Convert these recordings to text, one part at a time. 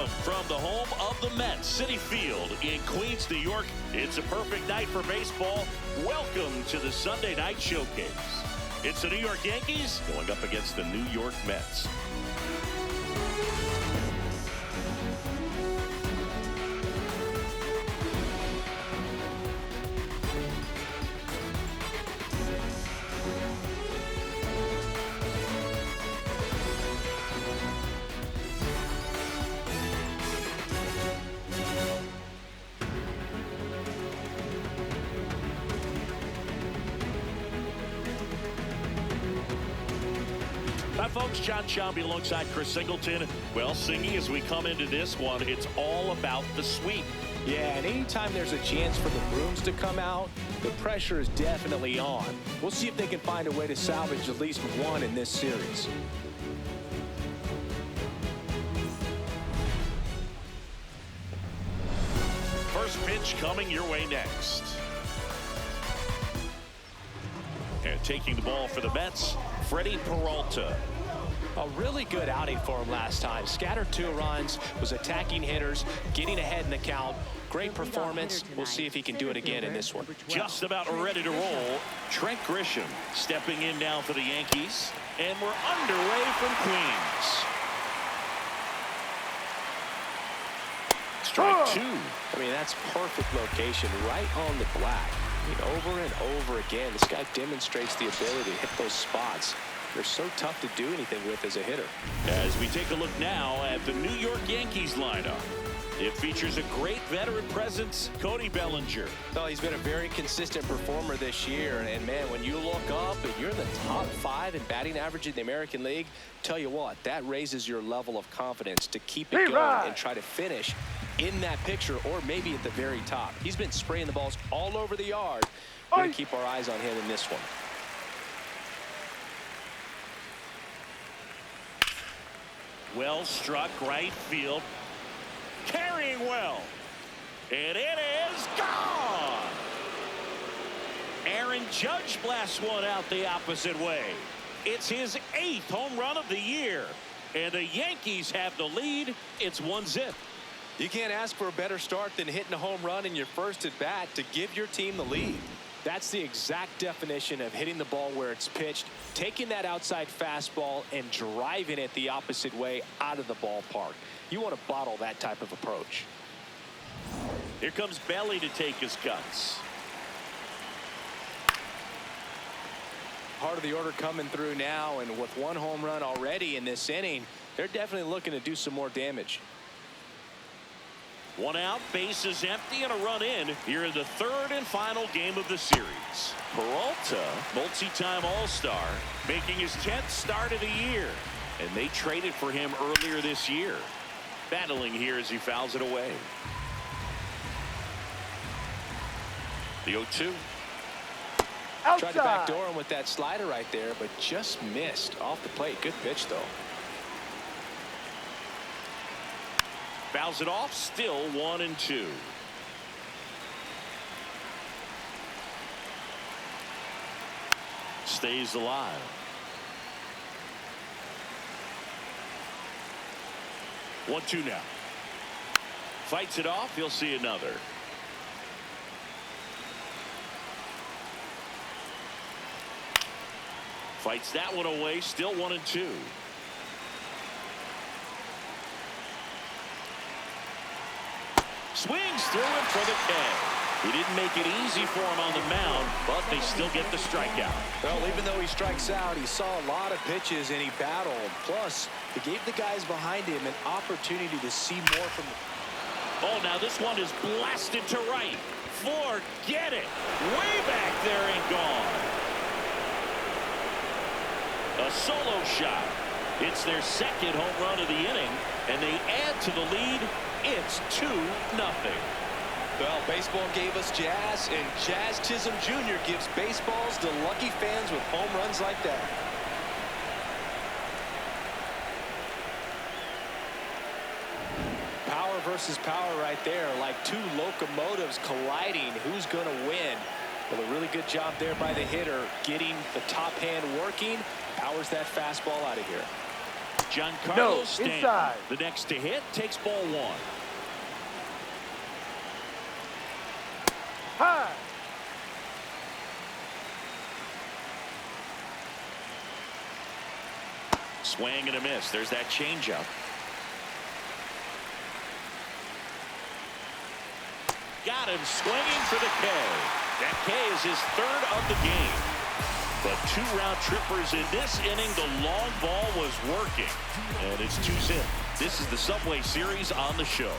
Welcome from the home of the Mets, Citi Field in Queens, New York. It's a perfect night for baseball. Welcome to the Sunday Night Showcase. It's the New York Yankees going up against the New York Mets. Hi, folks. John Schaumby alongside Chris Singleton. Well, Singy, as we come into this one, it's all about the sweep. Yeah, and anytime there's a chance for the brooms to come out, the pressure is definitely on. We'll see if they can find a way to salvage at least one in this series. First pitch coming your way next. And taking the ball for the Mets, Freddie Peralta. A really good outing for him last time. Scattered 2 runs, was attacking hitters, getting ahead in the count. Great performance. We'll see if he can do it again in this one. Just about ready to roll. Trent Grisham stepping in now for the Yankees. And we're underway from Queens. Strike 2. I mean, that's perfect location, right on the black. I mean, over and over again, this guy demonstrates the ability to hit those spots. They're so tough to do anything with as a hitter. As we take a look now at the New York Yankees lineup, it features a great veteran presence, Cody Bellinger. Well, he's been a very consistent performer this year. And, man, when you look up and you're in the top 5 in batting average in the American League, tell you what, that raises your level of confidence to keep it going and try to finish in that picture or maybe at the very top. He's been spraying the balls all over the yard. We're going to keep our eyes on him in this one. Well struck right field. Carrying well. And it is gone. Aaron Judge blasts one out the opposite way. It's his 8th home run of the year. And the Yankees have the lead. It's 1-0. You can't ask for a better start than hitting a home run in your first at bat to give your team the lead. That's the exact definition of hitting the ball where it's pitched, taking that outside fastball and driving it the opposite way out of the ballpark. You want to bottle that type of approach. Here comes Belly to take his cuts. Part of the order coming through now, and with 1 home run already in this inning, they're definitely looking to do some more damage. 1 out, bases empty, and a run in here in the 3rd and final game of the series. Peralta, multi-time All-Star, making his 10th start of the year. And they traded for him earlier this year. Battling here as he fouls it away. The 0-2. Outside. Tried to backdoor him with that slider right there, but just missed off the plate. Good pitch, though. Fouls it off, still 1-2. Stays alive. One, 2 now. Fights it off. He'll see another. Fights that one away. Still 1-2. Swings through it for the K. He didn't make it easy for him on the mound, but they still get the strikeout. Well, even though he strikes out, he saw a lot of pitches and he battled. Plus, he gave the guys behind him an opportunity to see more from the... Oh, now this one is blasted to right. Forget it. Way back there and gone. A solo shot. It's their 2nd home run of the inning, and they add to the lead. It's 2-0. Well, baseball gave us Jazz, and Jazz Chisholm Jr. gives baseballs to lucky fans with home runs like that. Power versus power right there, like 2 locomotives colliding. Who's going to win? Well, a really good job there by the hitter, getting the top hand working. Powers that fastball out of here. Giancarlo No, Stanton, inside. the next to hit, takes ball one. High. Swing and a miss. There's that changeup. Got him swinging for the K. That K is his third of the game. But 2 round trippers in this inning. The long ball was working. And it's 2-zip. This is the Subway Series on the show.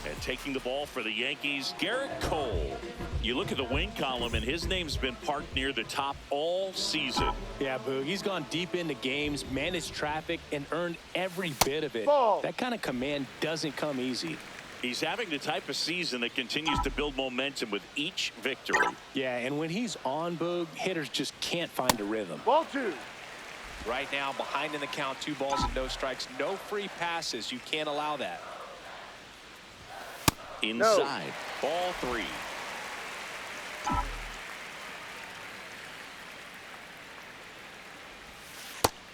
And taking the ball for the Yankees, Garrett Cole. You look at the win column, and his name's been parked near the top all season. Yeah, Boog, he's gone deep into games, managed traffic, and earned every bit of it. Ball. That kind of command doesn't come easy. He's having the type of season that continues to build momentum with each victory. Yeah, and when he's on, Boog, hitters just can't find a rhythm. Ball 2. Right now, behind in the count, 2 balls and no strikes, no free passes. You can't allow that. Inside, ball 3.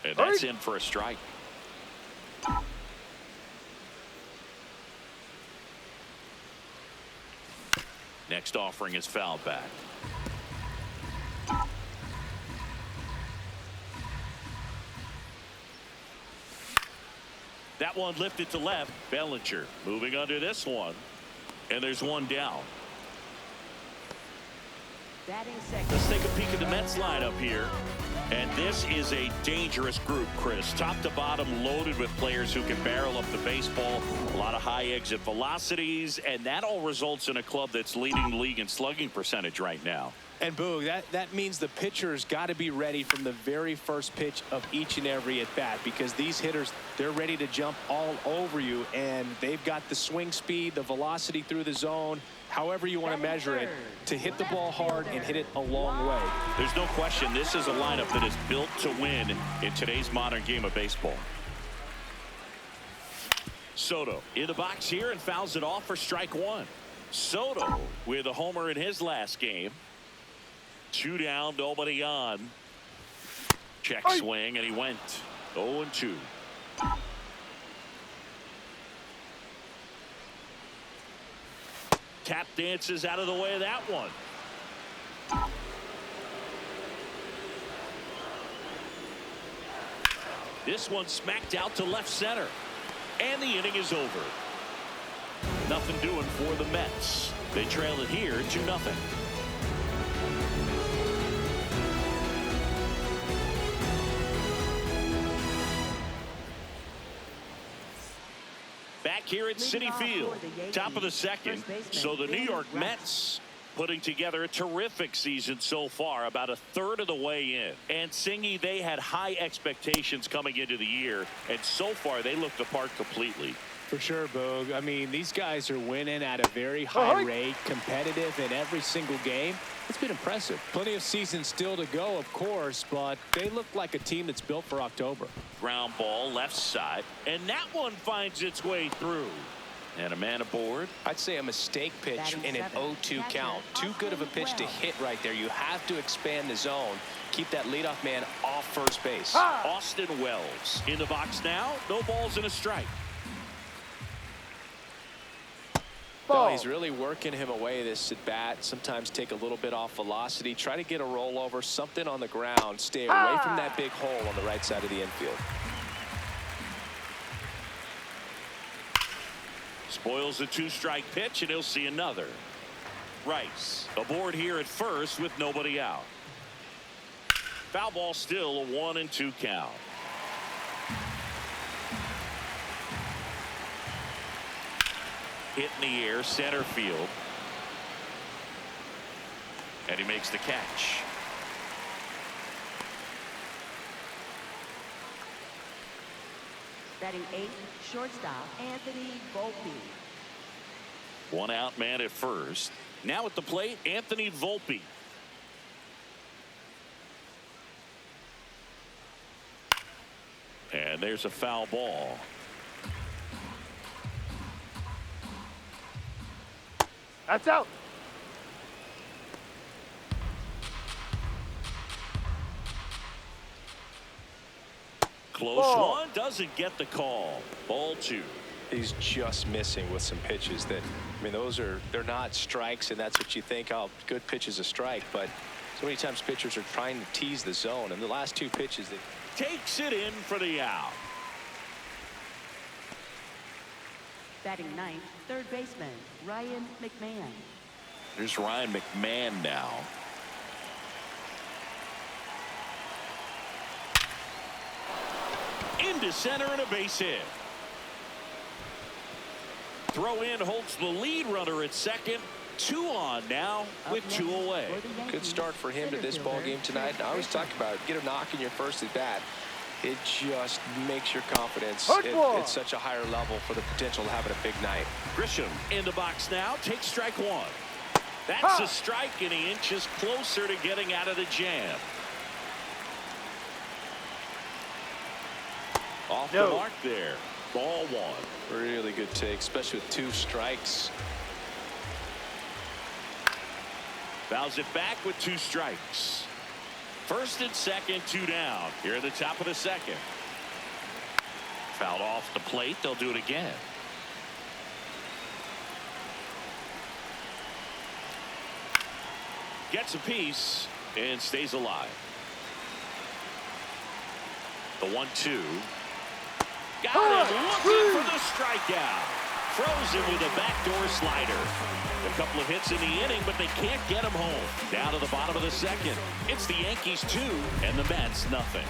And that's in for a strike. Next offering is fouled back. That one lifted to left. Bellinger moving under this one. And there's one down. Let's take a peek at the Mets lineup here. And this is a dangerous group, Chris. Top to bottom loaded with players who can barrel up the baseball. A lot of high exit velocities. And that all results in a club that's leading the league in slugging percentage right now. And Boog, that means the pitcher's got to be ready from the very first pitch of each and every at bat, because these hitters, they're ready to jump all over you, and they've got the swing speed, the velocity through the zone, however you want to measure it, to hit the ball hard and hit it a long way. There's no question this is a lineup that is built to win in today's modern game of baseball. Soto in the box here and fouls it off for strike 1. Soto with a homer in his last game. 2 down, nobody on. Check swing, and he went 0-2. Tap dances out of the way of that one. This one smacked out to left center. And the inning is over. Nothing doing for the Mets. They trail it here 2-0. Back here at Citi Field, top of the second. So the New York Mets putting together a terrific season so far, about a third of the way in. And Singy, they had high expectations coming into the year, and so far they look the part completely. For sure, Boog. I mean, these guys are winning at a very high rate, competitive in every single game. It's been impressive. Plenty of season still to go, of course, but they look like a team that's built for October. Ground ball left side, and that one finds its way through. And a man aboard. I'd say a mistake pitch in an 0-2 count. Too good of a pitch to hit right there. You have to expand the zone. Keep that leadoff man off first base. Austin Wells in the box now. No balls and a strike. No, he's really working him away this at bat. Sometimes take a little bit off velocity. Try to get a rollover, something on the ground. Stay away from that big hole on the right side of the infield. Spoils the 2-strike pitch, and he'll see another. Rice aboard here at first with nobody out. Foul ball, still a 1-2 count. Hit in the air, center field. And he makes the catch. Batting 8th, shortstop Anthony Volpe. 1 out man at first. Now at the plate, Anthony Volpe. And there's a foul ball. That's out. Close one, doesn't get the call. Ball 2. He's just missing with some pitches that, I mean, they're not strikes, and that's what you think, oh, good pitch is a strike. But so many times pitchers are trying to tease the zone, and the last 2 pitches that takes it in for the out. Batting ninth, third baseman, Ryan McMahon. Here's Ryan McMahon now. Into center and a base hit. Throw in holds the lead runner at second. 2 on now with 2 away. Good start for him to this ball game tonight. I always talk about get a knock in your first at bat. It just makes your confidence at such a higher level for the potential of having a big night. Grisham in the box now. Takes strike 1. That's a strike, and he inches closer to getting out of the jam. Off the mark there. Ball 1. Really good take, especially with 2 strikes. Fouls it back with 2 strikes. First and second, 2 down. Here at the top of the second. Fouled off the plate. They'll do it again. Gets a piece and stays alive. The 1-2. Got him looking for the strikeout. Throws him with a backdoor slider. A couple of hits in the inning, but they can't get him home. Down to the bottom of the second. It's the Yankees 2 and the Mets nothing.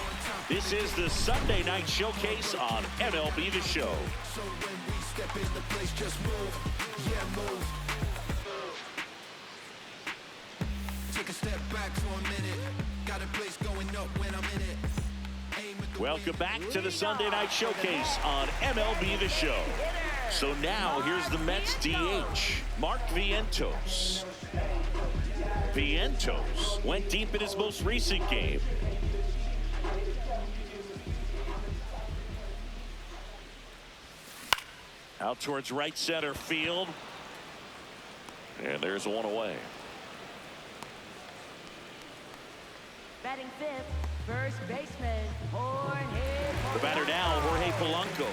This is the Sunday night showcase on MLB The Show. So when we step in the place, just move. Yeah, move. Take a step back for a minute. Got a place going up when I'm in it. Welcome back to the Sunday night showcase on MLB The Show. So now here's the Mets DH, Mark Vientos. Vientos went deep in his most recent game. Out towards right center field. And there's 1 away. Batting fifth, first baseman, Jorge Polanco. The batter now, Jorge Polanco.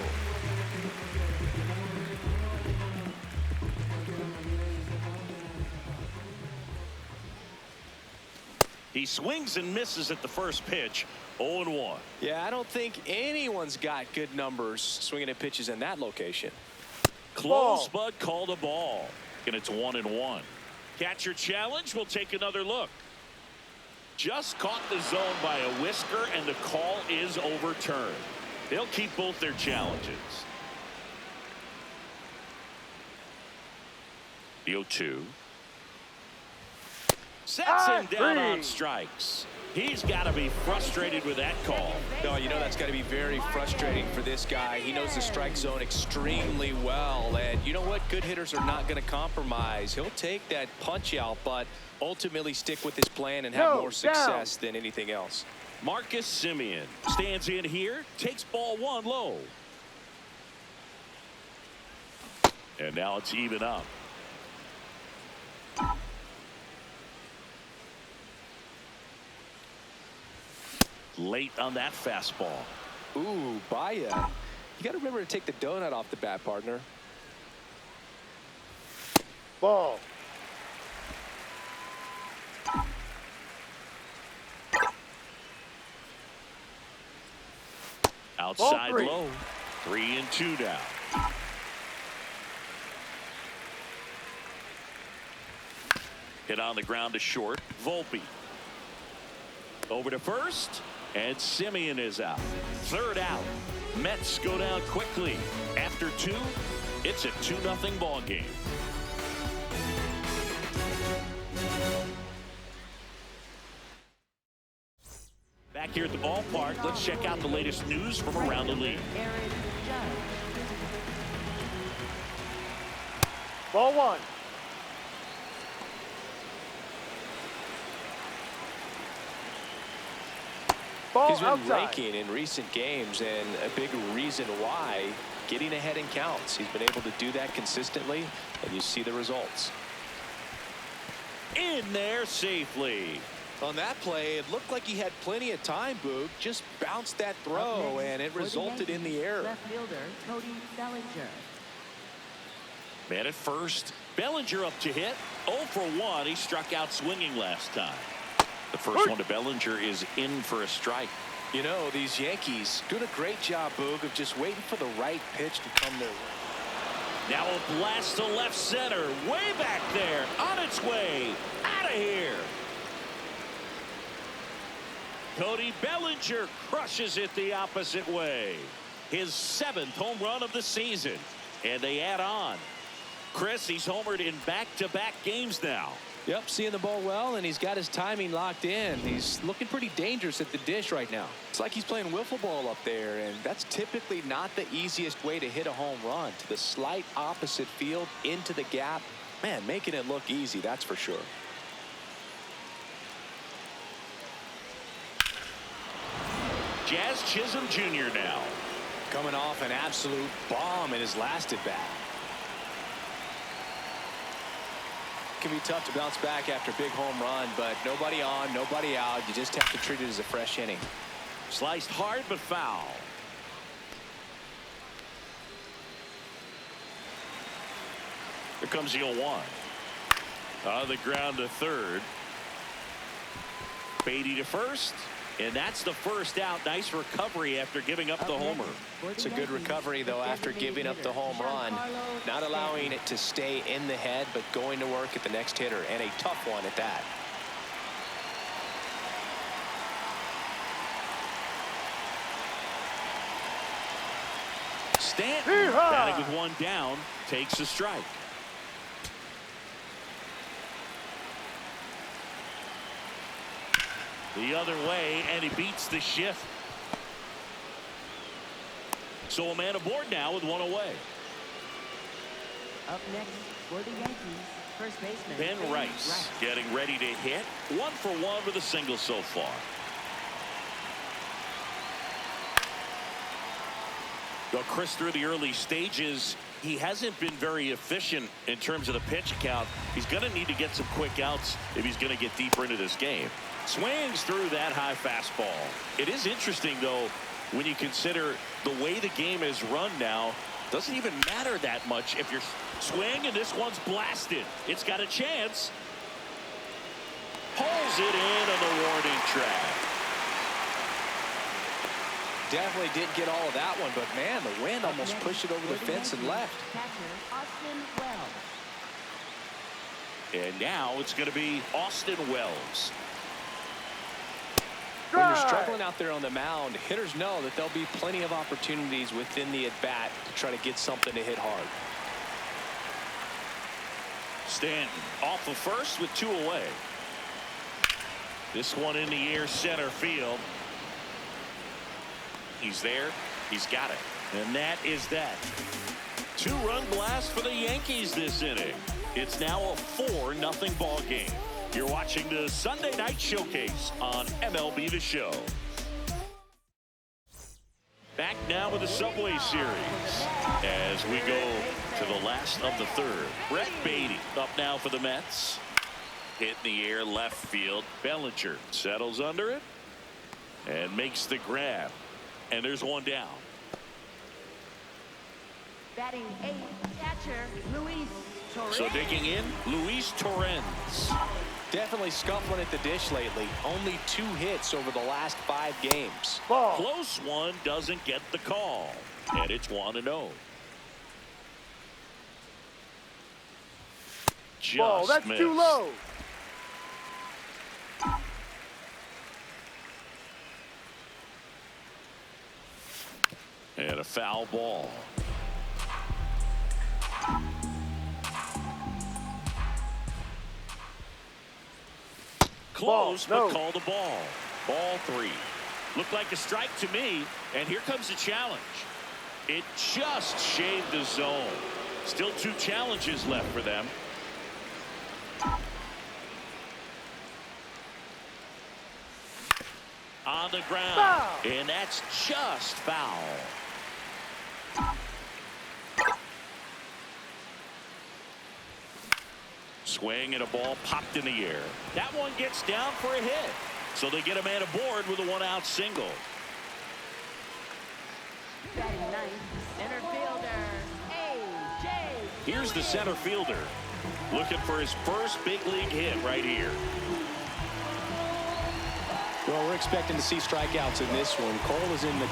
He swings and misses at the first pitch. 0-1. Yeah, I don't think anyone's got good numbers swinging at pitches in that location. Close, but called a ball. And it's 1-1. Catcher challenge. We'll take another look. Just caught the zone by a whisker, and the call is overturned. They'll keep both their challenges. The 0-2. Sets him down on strikes. He's got to be frustrated with that call. No, you know that's got to be very frustrating for this guy. He knows the strike zone extremely well, and you know what? Good hitters are not going to compromise. He'll take that punch out, but ultimately stick with his plan and have more success than anything else. Marcus Semien stands in here, takes ball 1 low. And now it's even up. Late on that fastball. Ooh, Baya. You got to remember to take the donut off the bat, partner. Ball. Outside low. 3-2 down. Hit on the ground to short. Volpe. Over to first. And Semien is out. Third out. Mets go down quickly. After 2, it's a 2-0 ball game. Back here at the ballpark, let's check out the latest news from around the league. Ball 1. Ball He's been outside. raking in recent games, and a big reason why, getting ahead in counts. He's been able to do that consistently, and you see the results. In there safely. On that play, it looked like he had plenty of time, Boog. Just bounced that throw, and it resulted in the error. Left fielder, Cody Bellinger. Man at first. Bellinger up to hit. 0 for 1. He struck out swinging last time. The first one to Bellinger is in for a strike. You know, these Yankees doing a great job, Boog, of just waiting for the right pitch to come their way. Now a blast to left center. Way back there. On its way. Out of here. Cody Bellinger crushes it the opposite way. His 7th home run of the season. And they add on. Chris, he's homered in back-to-back games now. Yep, seeing the ball well, and he's got his timing locked in. He's looking pretty dangerous at the dish right now. It's like he's playing wiffle ball up there, and that's typically not the easiest way to hit a home run. To the slight opposite field, into the gap. Man, making it look easy, that's for sure. Jazz Chisholm Jr. now. Coming off an absolute bomb in his last at-bat. Can be tough to bounce back after a big home run, but nobody on, nobody out. You just have to treat it as a fresh inning. Sliced hard but foul. Here comes the 0-1. On the ground to third. Beatty to first. And that's the first out. Nice recovery after giving up the homer. It's a good recovery, though, after giving up the home run. Not allowing it to stay in the head, but going to work at the next hitter, and a tough one at that. Stanton, batting with one down, takes a strike. The other way, and he beats the shift. So a man aboard now with one away. Up next for the Yankees, first baseman Ben Rice getting ready to hit. 1 for 1 with a single so far. Well, Chris, through the early stages, he hasn't been very efficient in terms of the pitch count. He's going to need to get some quick outs if he's going to get deeper into this game. Swings through that high fastball. It is interesting, though, when you consider the way the game is run now. Doesn't even matter that much if you're swing, and this one's blasted. It's got a chance. Pulls it in on the warning track. Definitely didn't get all of that one, but man, the wind almost pushed it over the fence and left. Catcher Austin Wells. And now it's going to be Austin Wells. When you're struggling out there on the mound, hitters know that there'll be plenty of opportunities within the at-bat to try to get something to hit hard. Stanton off of first with 2 away. This one in the air center field. He's there. He's got it. And that is that. 2-run blast for the Yankees this inning. It's now a 4-0 ball game. You're watching the Sunday Night Showcase on MLB The Show. Back now with the Subway Series as we go to the last of the third. Brett Beatty up now for the Mets. Hit in the air left field. Bellinger settles under it and makes the grab. And there's one down. Batting 8th, catcher Luis Torres. So digging in, Luis Torrens. Definitely scuffling at the dish lately. Only 2 hits over the last 5 games. Ball. Close one doesn't get the call. And it's 1-0. Just Ball. That's missed. too low. And a foul ball. Close, Ball, no. but called a ball. Ball 3. Looked like a strike to me, and here comes the challenge. It just shaved the zone. Still 2 challenges left for them. On the ground, Foul. and that's just foul. Swing and a ball popped in the air. That one gets down for a hit. So they get a man aboard with a one-out single. Batting ninth, center fielder, A.J. Here's the center fielder looking for his first big league hit right here. Well, we're expecting to see strikeouts in this one. Cole is in the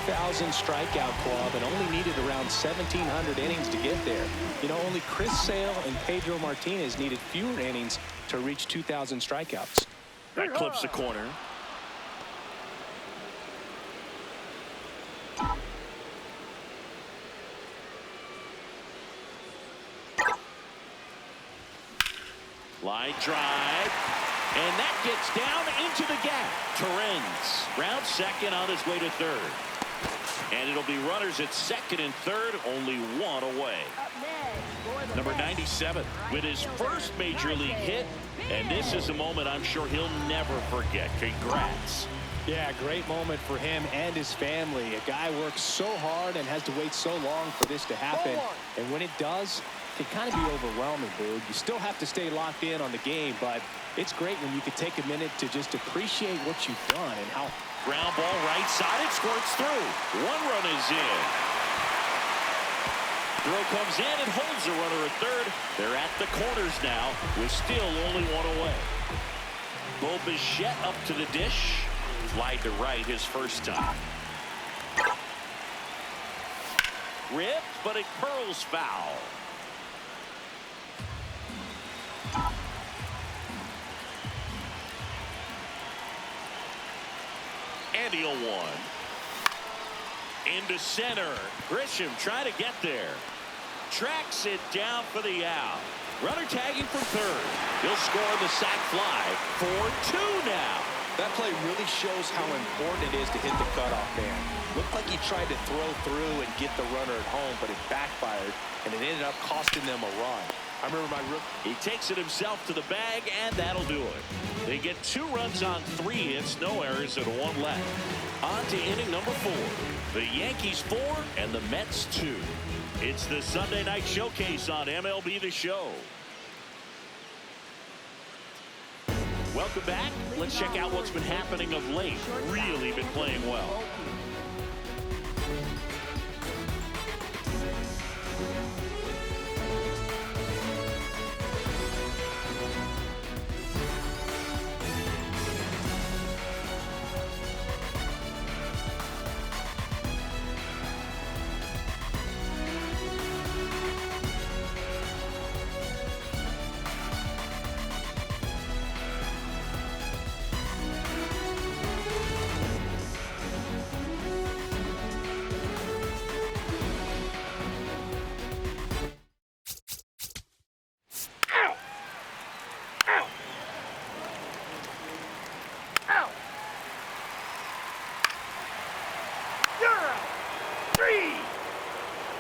2,000 strikeout club and only needed around 1,700 innings to get there. You know, only Chris Sale and Pedro Martinez needed fewer innings to reach 2,000 strikeouts. That clips the corner. Line drive. And that gets down into the gap. Torrens rounds second on his way to third. And it'll be runners at second and third, only one away. Up next for the Number Mets, 97 with his right first fielder, major league hit. And this is a moment I'm sure he'll never forget. Congrats. Yeah, great moment for him and his family. A guy works so hard and has to wait so long for this to happen. And when it does, it can kind of be overwhelming, dude. You still have to stay locked in on the game, but it's great when you can take a minute to just appreciate what you've done and how. Ground ball right side. It squirts through. One run is in. Throw comes in and holds the runner at third. They're at the corners now with still only one away. Bo Bichette up to the dish. Fly to right his first time. Ripped, but it curls foul. And he'll one. Into center. Grisham trying to get there. Tracks it down for the out. Runner tagging from third. He'll score the sac fly for 2 now. That play really shows how important it is to hit the cutoff man. Looked like he tried to throw through and get the runner at home, but it backfired, and it ended up costing them a run. I remember my rookie. He takes it himself to the bag, and that'll do it. They get 2 runs on 3 hits, no errors, and 1 left. On to inning number 4. The Yankees 4 and the Mets 2. It's the Sunday night showcase on MLB The Show. Welcome back. Let's check out what's been happening of late. Really been playing well.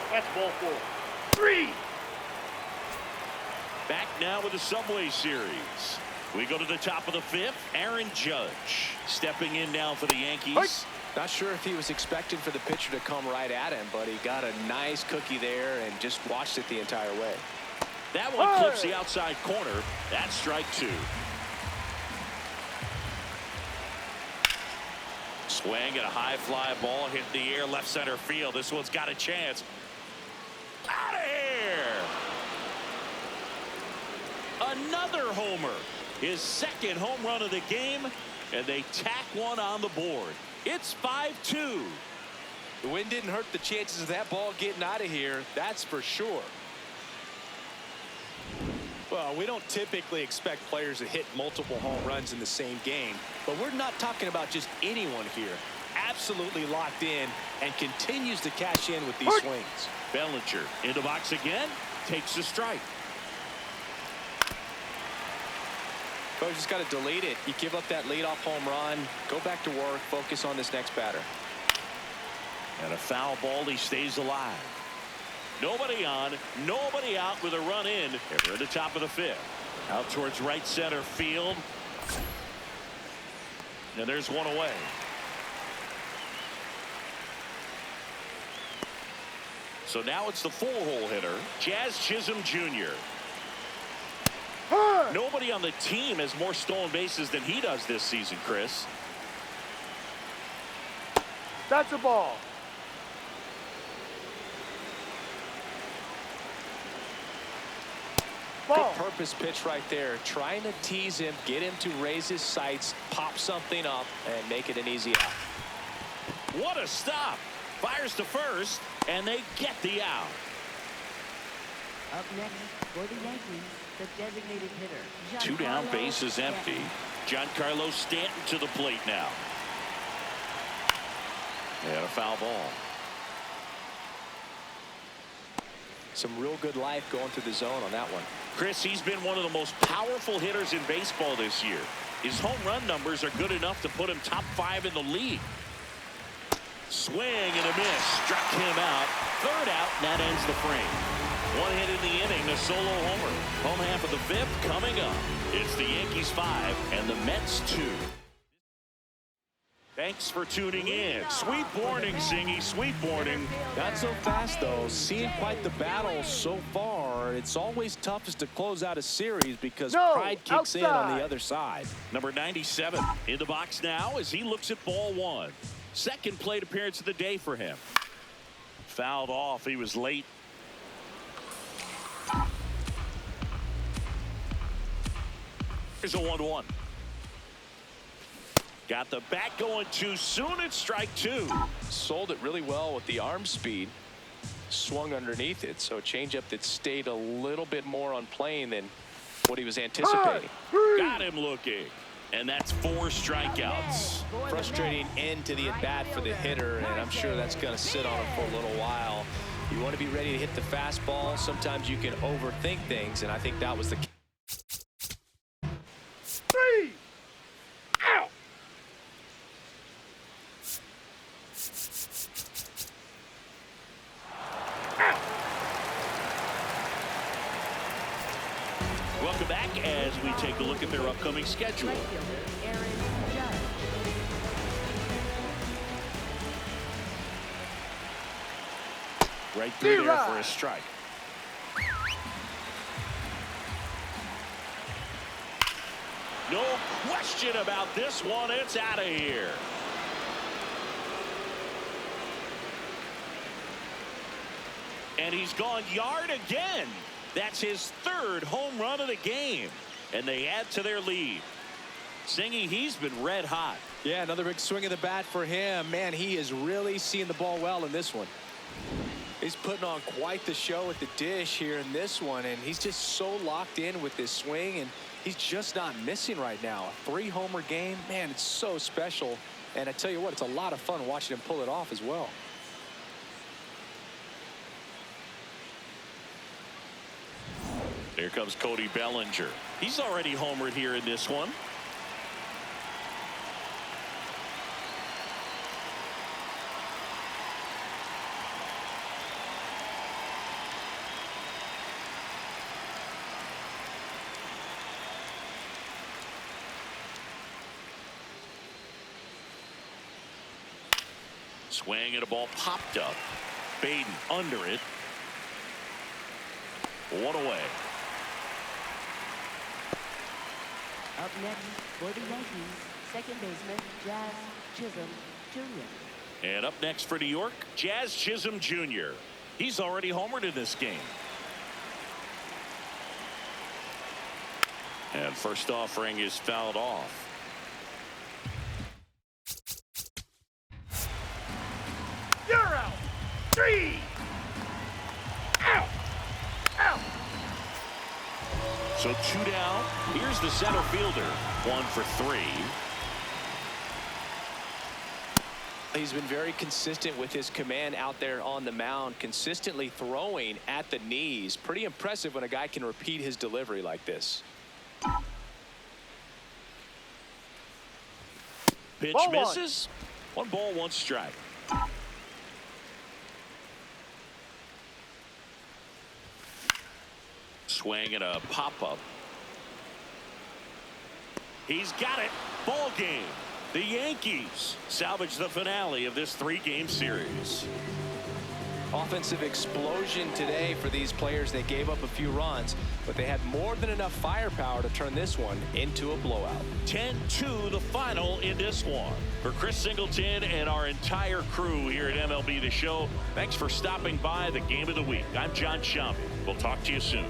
That's ball 4. 3. Back now with the Subway Series. We go to the top of the 5th. Aaron Judge stepping in now for the Yankees. Not sure if he was expecting for the pitcher to come right at him, but he got a nice cookie there and just watched it the entire way. That one clips the outside corner. That's strike 2. Swing at a high fly ball hit the air left center field. This one's got a chance. Out of here. Another homer. His second home run of the game, and they tack one on the board. It's 5-2. The wind didn't hurt the chances of that ball getting out of here, that's for sure. Well, we don't typically expect players to hit multiple home runs in the same game, but we're not talking about just anyone here. Absolutely locked in and continues to cash in with these swings. Bellinger in the box again, takes the strike. Coach just got to delete it. You give up that leadoff home run, go back to work, focus on this next batter. And a foul ball, he stays alive. Nobody on, nobody out with a run in. And we're at the top of the 5th. Out towards right center field. And there's one away. So now it's the 4-hole hitter, Jazz Chisholm Jr. Nobody on the team has more stolen bases than he does this season, Chris. That's a ball. Good purpose pitch right there. Trying to tease him, get him to raise his sights, pop something up, and make it an easy out. What a stop. Fires to first, and they get the out. Up next for the Yankees, the designated hitter. Two down, base is empty. Giancarlo Stanton to the plate now. And a foul ball. Some real good life going through the zone on that one. Chris, he's been one of the most powerful hitters in baseball this year. His home run numbers are good enough to put him top 5 in the league. Swing and a miss. Struck him out. Third out, and that ends the frame. One hit in the inning, a solo homer. Home half of the 5th coming up. It's the Yankees 5 and the Mets 2. Thanks for tuning in. Sweet morning, Zingy. Sweet morning. Not so fast, though. Seeing quite the battle so far. It's always toughest to close out a series because pride kicks in on the other side. Number 97 in the box now as he looks at ball 1. Second plate appearance of the day for him. Fouled off. He was late. Here's a 1-1. Got the bat going too soon. It's strike 2. Sold it really well with the arm speed. Swung underneath it, so a changeup that stayed a little bit more on plane than what he was anticipating. Got him looking. And that's 4 strikeouts. Frustrating end to the at-bat for the hitter, and I'm sure that's going to sit on him for a little while. You want to be ready to hit the fastball. Sometimes you can overthink things, and I think that was the case. 3 out. Welcome back as we take a look at their upcoming schedule. Right through there for a strike. No question about this one. It's out of here. And he's gone yard again. That's his 3rd home run of the game. And they add to their lead. Zingy, he's been red hot. Yeah, another big swing of the bat for him. Man, he is really seeing the ball well in this one. He's putting on quite the show at the dish here in this one, and he's just so locked in with this swing, and he's just not missing right now. A 3-homer game, man, it's so special. And I tell you what, it's a lot of fun watching him pull it off as well. Here comes Cody Bellinger. He's already homered here in this one. Swing and a ball popped up. Baden under it. 1 away. Up next for the Yankees, second baseman Jazz Chisholm Jr. And up next for New York, Jazz Chisholm Jr. He's already homered in this game. And first offering is fouled off. You're out. 3 out. Out. So 2 down. Here's the center fielder. 1 for 3. He's been very consistent with his command out there on the mound, consistently throwing at the knees. Pretty impressive when a guy can repeat his delivery like this. Pitch Ball misses. 1 ball, 1 strike. Swing and a pop-up. He's got it. Ball game. The Yankees salvage the finale of this 3-game series. Offensive explosion today for these players. They gave up a few runs, but they had more than enough firepower to turn this one into a blowout. 10-2 the final in this one. For Chris Singleton and our entire crew here at MLB The Show, thanks for stopping by the Game of the Week. I'm John Shambi. We'll talk to you soon.